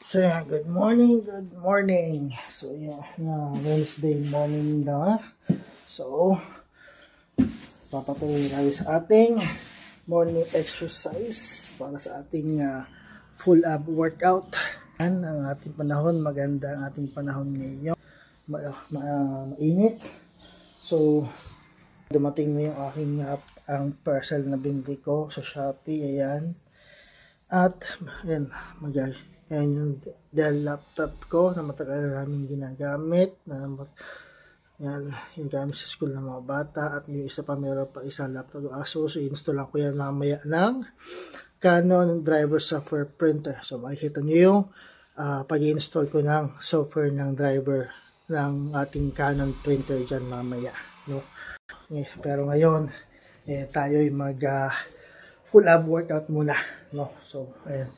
So yeah, good morning, good morning. So yeah, Wednesday morning na. So, papatuloy tayo sa ating morning exercise para sa ating full ab workout. Ang ating panahon, maganda ang ating panahon ngayon. Mainit. So, dumating na yung aking ang parcel na binili ko sa Shopee. Ayan. At, ayan, yan yung Dell laptop ko na matagal na namin ginagamit. Yan, yung gamit sa school ng mga bata. At yung isa pa, meron pa isang laptop Asus. So, install ko yan mamaya ng Canon driver software printer. So, makikita nyo yung pag-install ko ng software ng driver ng ating Canon printer dyan mamaya. No? Pero ngayon, tayo'y mag full ab workout muna. No? So, ayan.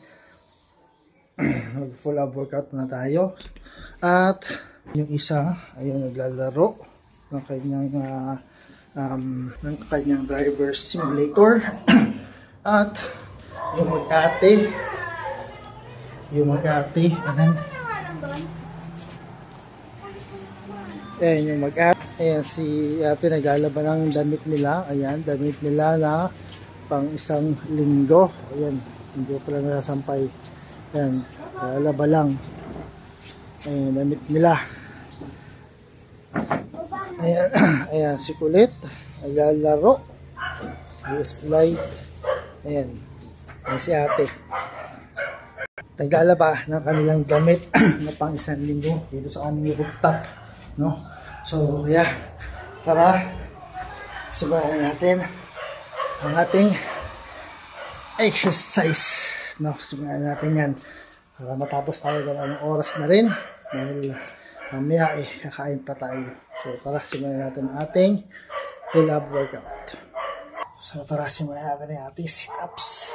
Mag full ab workout na tayo. At yung isa, ayun, naglalaro ng kanyang driver simulator. At yung mag-ate, ayan, yung mag-ate, ayan, si ate naglalaban ng damit nila. Ayan, damit nila na pang isang linggo. Ayan, hindi pala nasasampay. Ayan, lalaba lang. Ayan, damit nila. Ayan, ayan, si Kulit naglalaro. Slide. Ayan, ayan si ate naglalaba ng kanilang damit na pang isang linggo dito sa aming rooftop, no? So, yeah, tara, subayan natin ang ating exercise, no? Subayan natin yan para matapos tayo ng oras na rin dahil mamaya kakain pa tayo. So, tara, subayan natin ang ating full ab workout. So, tara, simulan natin yung ating sit-ups.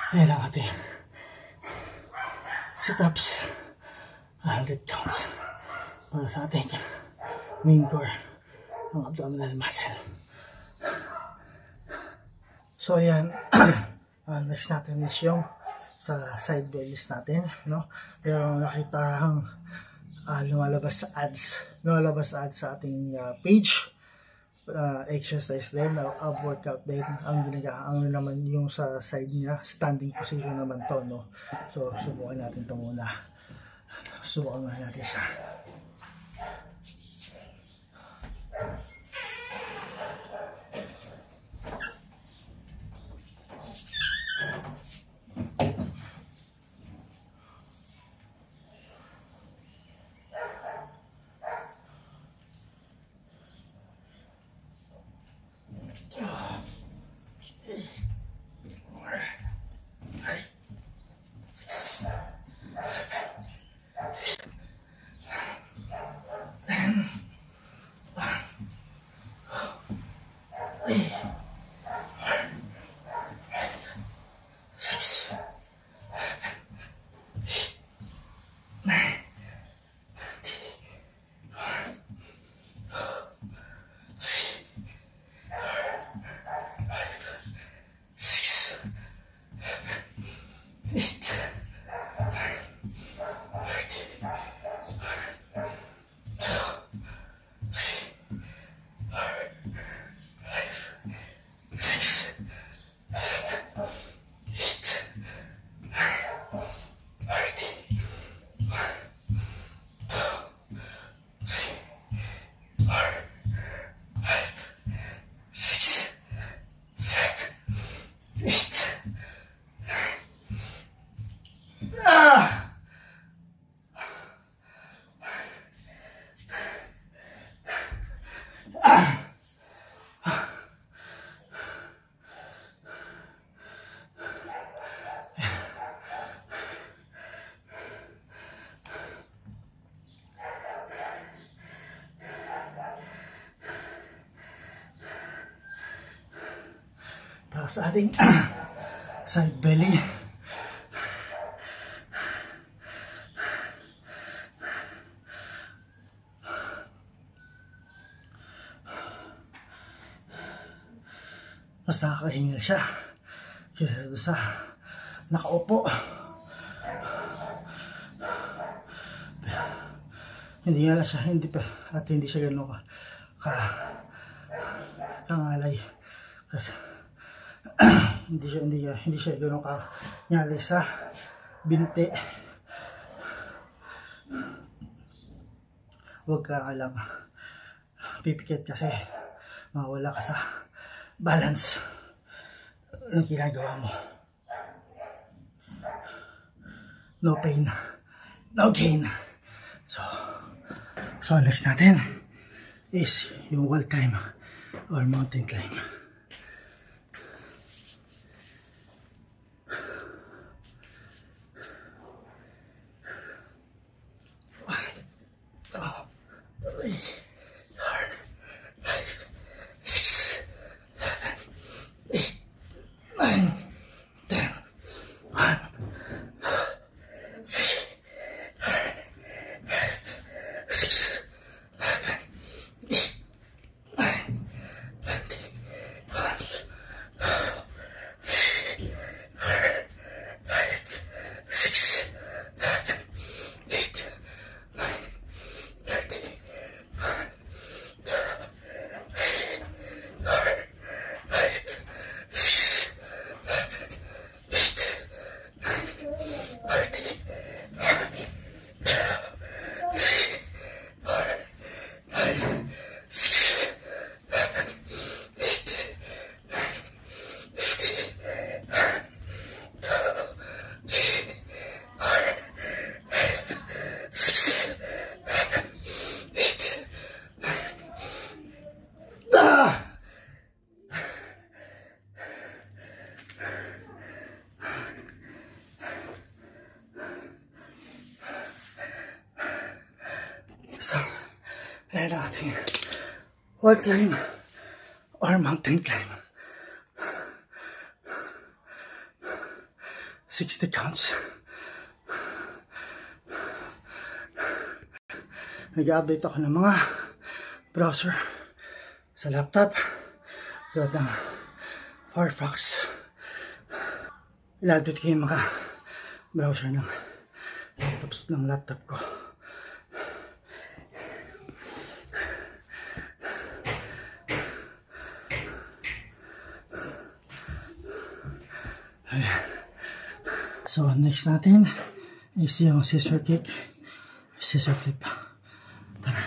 Ayan lang ate. Sit-ups. 100 counts. Para sa ating main core ng abdominal muscle. So ayan. Next natin is yung sa side bellies natin, no? Pero nakita ang lumalabas sa ads sa ating page. Exercise din, ab workout din ang naman yung sa side niya, standing position naman to, no? So subukan natin ito muna. Subukan natin siya. 6, 'Para sa ating side belly. Mas nakakahingal siya kaysa doon sa nakaupo. Hindi nga siya, hindi siya gano'n kangalay. Kasi hindi siya gano'n kanyali sa binti. Huwag ka lang pipikit kasi mawala ka sa balance ng ginagawa mo. No pain, no gain. So next natin is yung wall climb or mountain climb. So, ayan ang ating wall climb or mountain climb. 60 counts. Nag-update ako ng mga browser sa laptop. So, ng Firefox. Ilatod ko yung mga browser ng laptop ko. So next natin is yung scissor kick, scissor flip. Tara.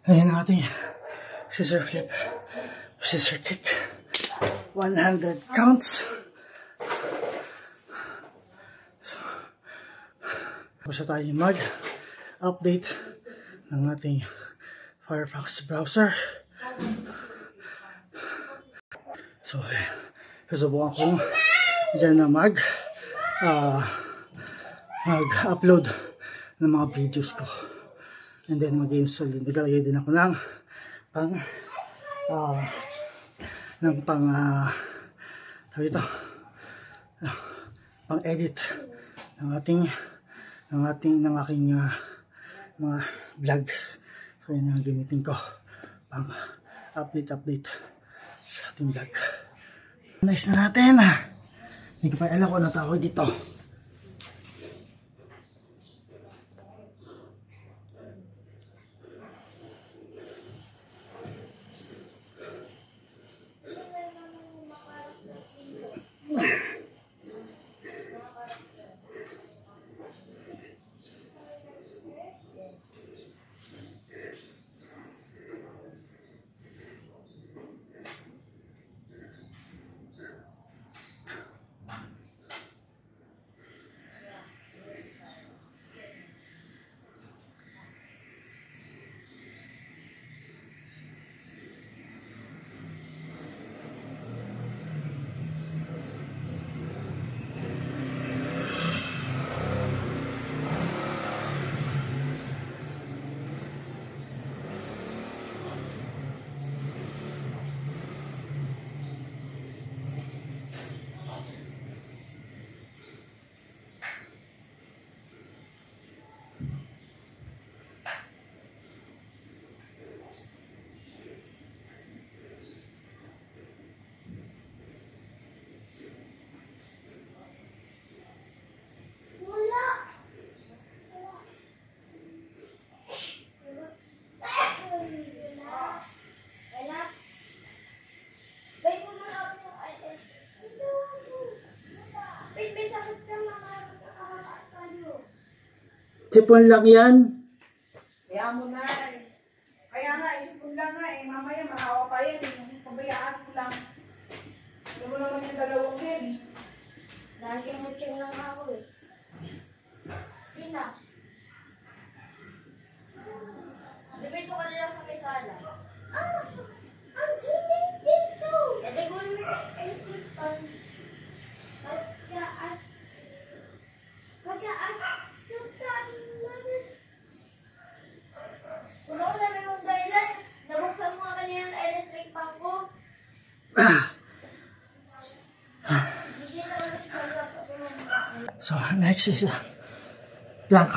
Ayan ang ating scissor flip, scissor kick. 100 counts. Tapos na tayo mag-update ng ating Firefox browser. So, susubukan kong dyan na mag-upload ng mga videos ko. And then mag-install din. Naglalagay din ako ng pang-edit ng aking mga vlog. So yun ang gamitin ko pang update sa ating vlog. Nice na natin. Hindi ko pa alam kung ano tawag dito. Sipon lang yan. Kaya mo na eh. Kaya nga, isipon lang nga eh. Mamaya mahawa pa yan eh. Pabayaan ko lang. Alam mo naman yung dalawang yan eh. Lagi mo ching lang ako eh. Tina. Depende ko na lang sa may sala. Ang init dito. E di ko yung electric fan. Puno ko namin yung dahilan. Nabuksan mo nga kanina ang electric fan ko. So next is plank.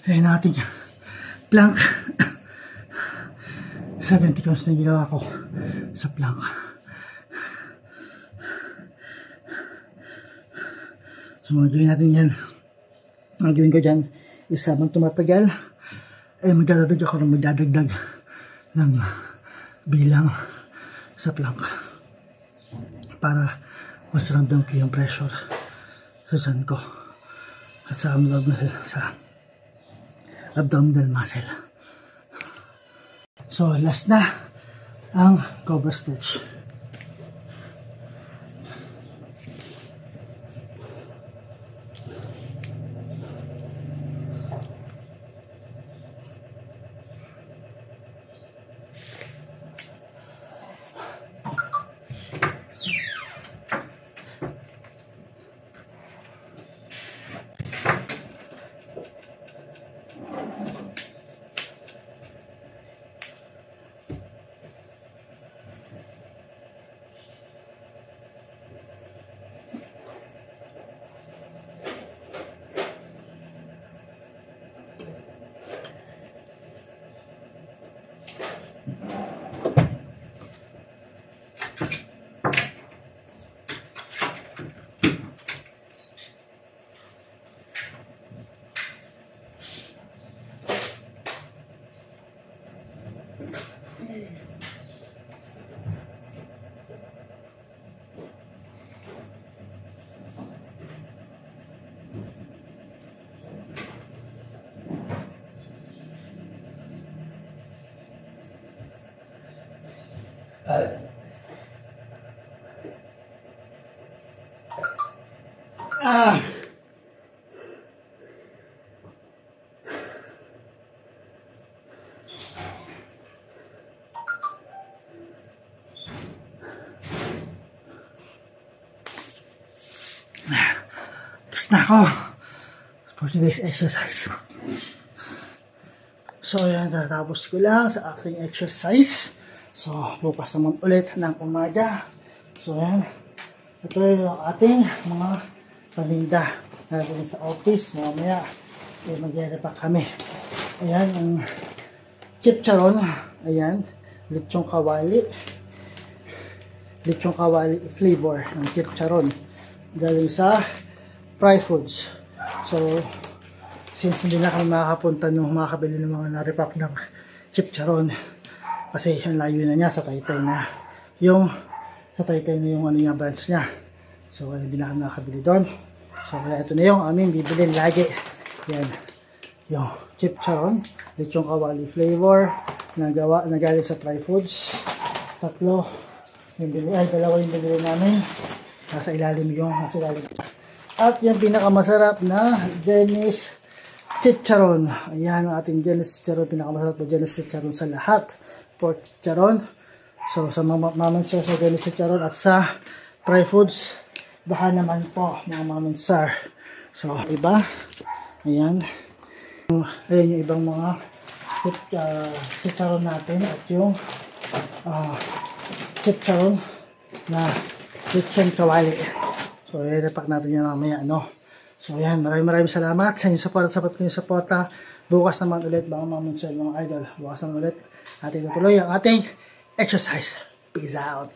Ayan ang ating plank. 70 counts na ginawa ko sa plank. So mga gawin natin yan. Mga gawin ko dyan is habang tumatagal ay magdadagdag ng bilang sa plank para mas ramdam ko yung pressure sa tiyan ko at sa abdominal muscle. So last na ang cobra stretch. Tapos na ako for today's exercise. So yan, tatapos ko lang sa aking exercise. So bukas naman ulit ng umaga. So yan, ito yung ating mga paninda na rin sa office. Mamaya mag-repack kami. Ayan ang chicharon. Ayan, lechong kawali flavor ng chicharon galing sa Fry Foods. So since hindi na kami makakapunta nung makakabili ng mga na-repack ng chicharon kasi ang layo na niya sa Taytay na yung ano niya, branch niya. So kaya hindi na kami makakabili doon. So kaya ito na yung aming bibilin lagi. Yan, yung chicharon lechong kawali flavor na galing sa Fry Foods. Dalawa yung binili namin. Nasa ilalim. At yung pinakamasarap na Jenny's chicharon. Ayan ang ating Jenny's chicharon. Pinakamasarap na Jenny's chicharon sa lahat. Pork chicharon. So sa Mama Sir sa Jenny's chicharon at sa Fry Foods. Baka naman po mga Mama Sir. So iba. Ayan. Ayan yung ibang mga chicharon natin. At yung chicharon na lechon kawali. So, i-repack natin yan mamaya, no? So, yan. Maraming salamat sa inyong support. Sapat ko yung suporta. Bukas naman ulit, mga Mama Sir, mga idol. Bukas naman ulit. Ating tutuloy ang ating exercise. Peace out.